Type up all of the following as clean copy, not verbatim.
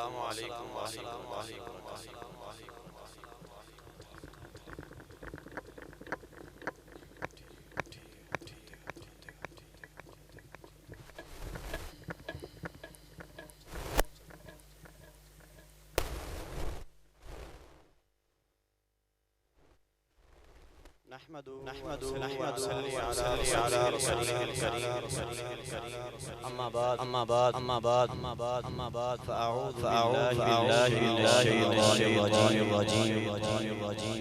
السلام علیکم ورحمۃ اللہ وبرکاتہ۔ أما بعد فأعوذ بالله من الشيطان الرجيم.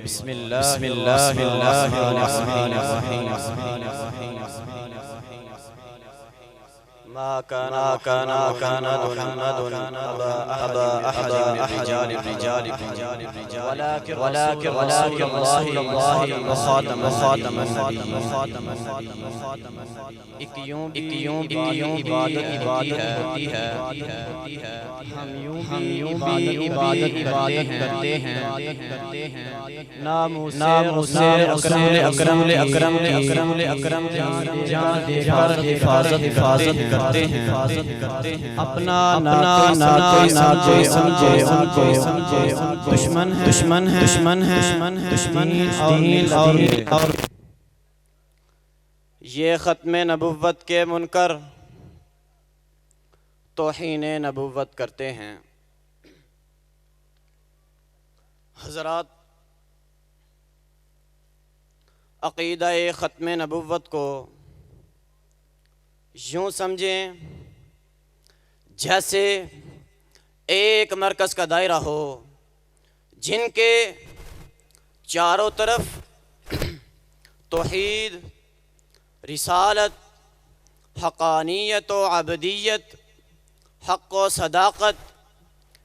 بسم الله الرحمن الرحيم. ما كان محمد أبا أحد من رجال ولكن رسول الله وخاتم النبيين. ایک یوں بھی عبادت ہوتی ہے، ہم یوں بھی عبادت کرتے ہیں، نام اکرم کی جان دے کر حفاظت کرتے ہیں، اپنا نہ کوئی سمجھے دشمن ہے اور یہ ختم نبوت کے منکر توہین نبوت کرتے ہیں۔ حضرات، عقیدہ ختم نبوت کو یوں سمجھیں جیسے ایک مرکز کا دائرہ ہو جن کے چاروں طرف توحید، رسالت، حقانیت و عبدیت، حق و صداقت،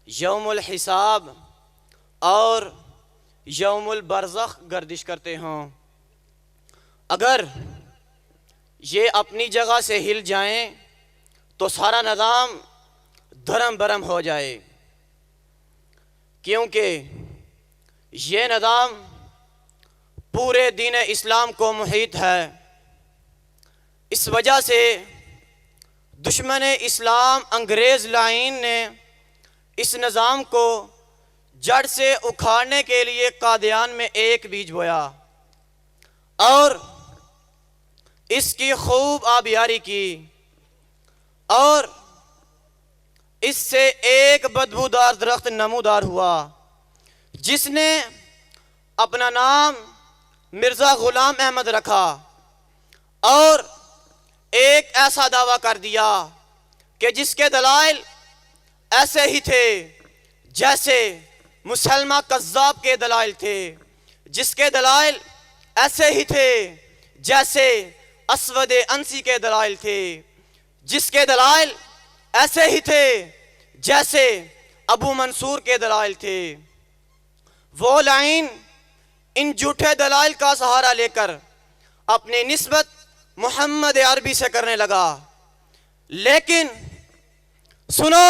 یوم الحساب اور یوم البرزخ گردش کرتے ہوں۔ اگر یہ اپنی جگہ سے ہل جائیں تو سارا نظام دھرم برم ہو جائے، کیونکہ یہ نظام پورے دین اسلام کو محیط ہے۔ اس وجہ سے دشمن اسلام انگریز لائن نے اس نظام کو جڑ سے اکھاڑنے کے لیے قادیان میں ایک بیج بویا اور اس کی خوب آبیاری کی، اور اس سے ایک بدبودار درخت نمودار ہوا جس نے اپنا نام مرزا غلام احمد رکھا، اور ایک ایسا دعویٰ کر دیا کہ جس کے دلائل ایسے ہی تھے جیسے مسلمہ کذاب کے دلائل تھے، جس کے دلائل ایسے ہی تھے جیسے اسود انسی کے دلائل تھے، جس کے دلائل ایسے ہی تھے جیسے ابو منصور کے دلائل تھے۔ وہ لائن ان جھوٹے دلائل کا سہارا لے کر اپنی نسبت محمد عربی سے کرنے لگا، لیکن سنو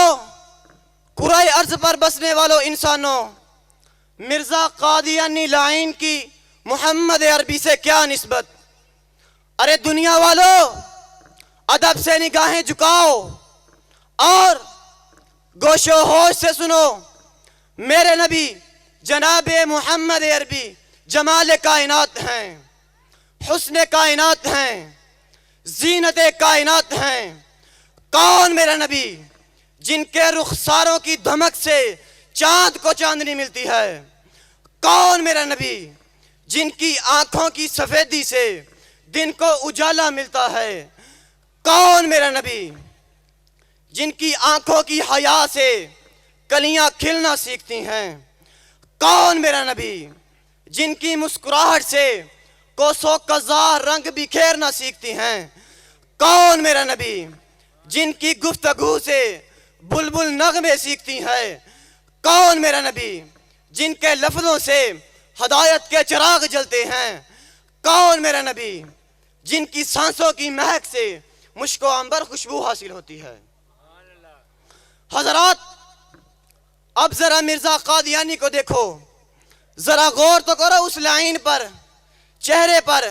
کرۂ ارض پر بسنے والوں انسانوں، مرزا قادیانی لائن کی محمد عربی سے کیا نسبت؟ ارے دنیا والوں، ادب سے نگاہیں جھکاؤ اور گوش و ہوش سے سنو۔ میرے نبی جناب محمد عربی جمال کائنات ہیں، حسن کائنات ہیں، زینت کائنات ہیں۔ کون میرا نبی جن کے رخساروں کی دھمک سے چاند کو چاندنی ملتی ہے؟ کون میرا نبی جن کی آنکھوں کی سفیدی سے دن کو اجالا ملتا ہے؟ کون میرا نبی جن کی آنکھوں کی حیا سے کلیاں کھلنا سیکھتی ہیں؟ کون میرا نبی جن کی مسکراہٹ سے کوسوں قزح رنگ بکھیرنا سیکھتی ہیں؟ کون میرا نبی جن کی گفتگو سے بلبل نغمے سیکھتی ہیں؟ کون میرا نبی جن کے لفظوں سے ہدایت کے چراغ جلتے ہیں؟ کون میرا نبی جن کی سانسوں کی مہک سے مشک و عنبر خوشبو حاصل ہوتی ہے؟ حضرات، اب ذرا مرزا قادیانی کو دیکھو، ذرا غور تو کرو اس لائن پر۔ چہرے پر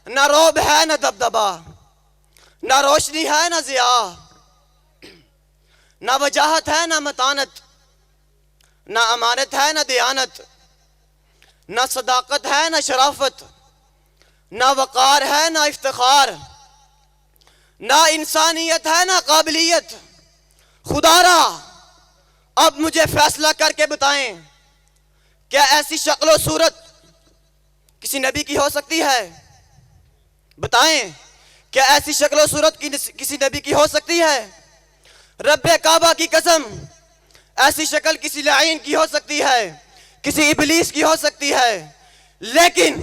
نہ روب ہے نہ دبدبا، نہ روشنی ہے نہ ضیاء، نہ وجاہت ہے نہ متانت، نہ امانت ہے نہ دیانت، نہ صداقت ہے نہ شرافت، نہ وقار ہے نہ افتخار، نہ انسانیت ہے نہ قابلیت۔ خدا را اب مجھے فیصلہ کر کے بتائیں، کیا ایسی شکل و صورت کسی نبی کی ہو سکتی ہے؟ بتائیں، کیا ایسی شکل و صورت کسی نبی کی ہو سکتی ہے؟ رب کعبہ کی قسم، ایسی شکل کسی لعین کی ہو سکتی ہے، کسی ابلیس کی ہو سکتی ہے، لیکن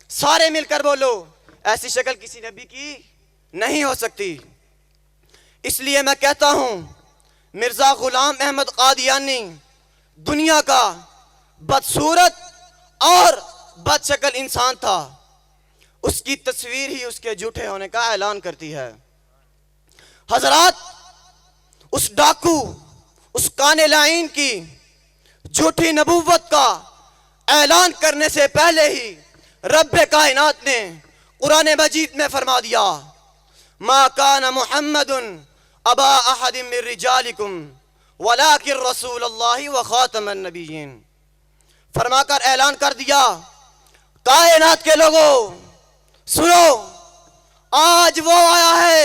سارے مل کر بولو ایسی شکل کسی نبی کی نہیں ہو سکتی۔ اس لیے میں کہتا ہوں مرزا غلام احمد قادیانی دنیا کا بدصورت اور بد شکل انسان تھا، اس کی تصویر ہی اس کے جھوٹے ہونے کا اعلان کرتی ہے۔ حضرات، اس ڈاکو، اس کانے لعین کی جھوٹی نبوت کا اعلان کرنے سے پہلے ہی رب کائنات نے قرآن مجید میں فرما دیا، ما کان محمد ابا احد من رجالکم ولکن رسول اللہ وخاتم النبیین، فرما کر اعلان کر دیا، کائنات کے لوگوں سنو، آج وہ آیا ہے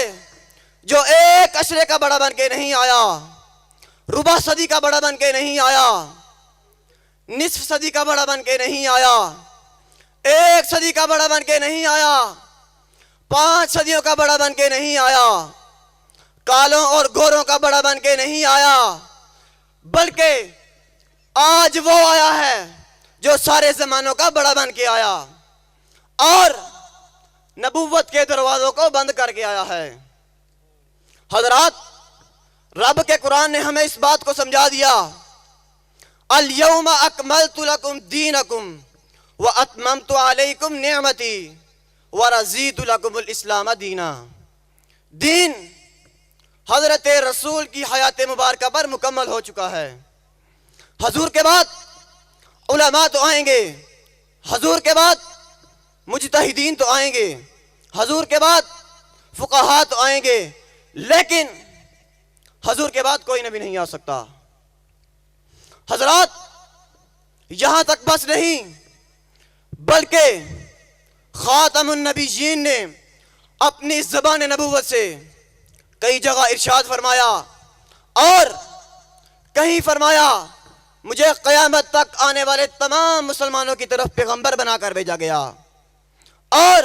جو ایک عشرے کا بڑا بن کے نہیں آیا، ربع صدی کا بڑا بن کے نہیں آیا، نصف صدی کا بڑا بن کے نہیں آیا، ایک صدی کا بڑا بن کے نہیں آیا، 5 صدیوں کا بڑا بن کے نہیں آیا، کالوں اور گوروں کا بڑا بن کے نہیں آیا، بلکہ آج وہ آیا ہے جو سارے زمانوں کا بڑا بن کے آیا اور نبوت کے دروازوں کو بند کر کے آیا ہے۔ حضرات، رب کے قرآن نے ہمیں اس بات کو سمجھا دیا، الیوم اکملت لکم دینکم واتممت علیکم نعمتی ورضیت لکم الاسلام دینا۔ دین حضرت رسول کی حیات مبارکہ پر مکمل ہو چکا ہے۔ حضور کے بعد علماء تو آئیں گے، حضور کے بعد مجتہدین تو آئیں گے، حضور کے بعد فقہاء تو آئیں گے، لیکن حضور کے بعد کوئی نبی نہیں آ سکتا۔ حضرات، یہاں تک بس نہیں، بلکہ خاتم النبیین نے اپنی زبان نبوت سے کئی جگہ ارشاد فرمایا اور کہیں فرمایا مجھے قیامت تک آنے والے تمام مسلمانوں کی طرف پیغمبر بنا کر بھیجا گیا اور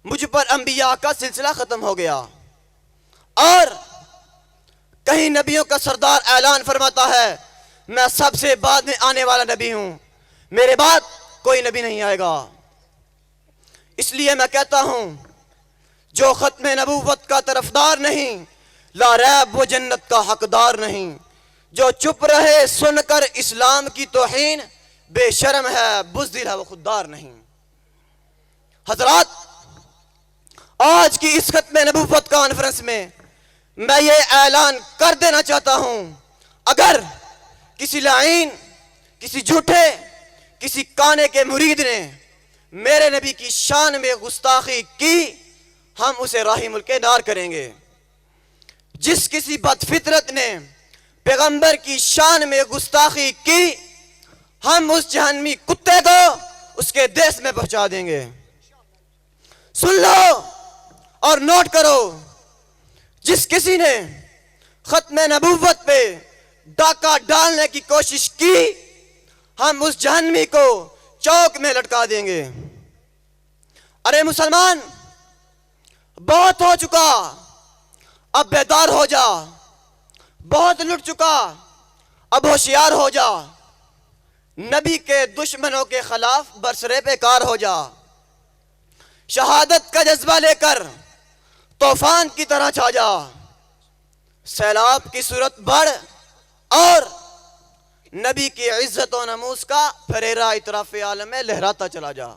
مجھ پر انبیاء کا سلسلہ ختم ہو گیا۔ اور کہیں نبیوں کا سردار اعلان فرماتا ہے، میں سب سے بعد میں آنے والا نبی ہوں، میرے بعد کوئی نبی نہیں آئے گا۔ اس لیے میں کہتا ہوں، جو ختم نبوت کا طرفدار نہیں، لا ریب وہ جنت کا حقدار نہیں۔ جو چپ رہے سن کر اسلام کی توہین، بے شرم ہے، بزدل ہے، وہ خوددار نہیں۔ حضرات، آج کی اس ختم نبوت کانفرنس میں میں یہ اعلان کر دینا چاہتا ہوں، اگر کسی لعین، کسی جھوٹے، کسی کانے کے مرید نے میرے نبی کی شان میں گستاخی کی، ہم اسے راہی ملک نار کریں گے۔ جس کسی بد فطرت نے پیغمبر کی شان میں گستاخی کی، ہم اس جہنمی کتے کو اس کے دیس میں پہنچا دیں گے۔ سن لو اور نوٹ کرو، جس کسی نے ختم نبوت پہ ڈاکہ ڈالنے کی کوشش کی، ہم اس جہنمی کو چوک میں لٹکا دیں گے۔ ارے مسلمان، بہت ہو چکا، اب بیدار ہو جا، بہت لٹ چکا، اب ہوشیار ہو جا، نبی کے دشمنوں کے خلاف برسرے پہ کار ہو جا، شہادت کا جذبہ لے کر طوفان کی طرح چھا جا، سیلاب کی صورت بڑھ اور نبی کی عزت و نموز کا پھریرا اطراف عالم میں لہراتا چلا جا۔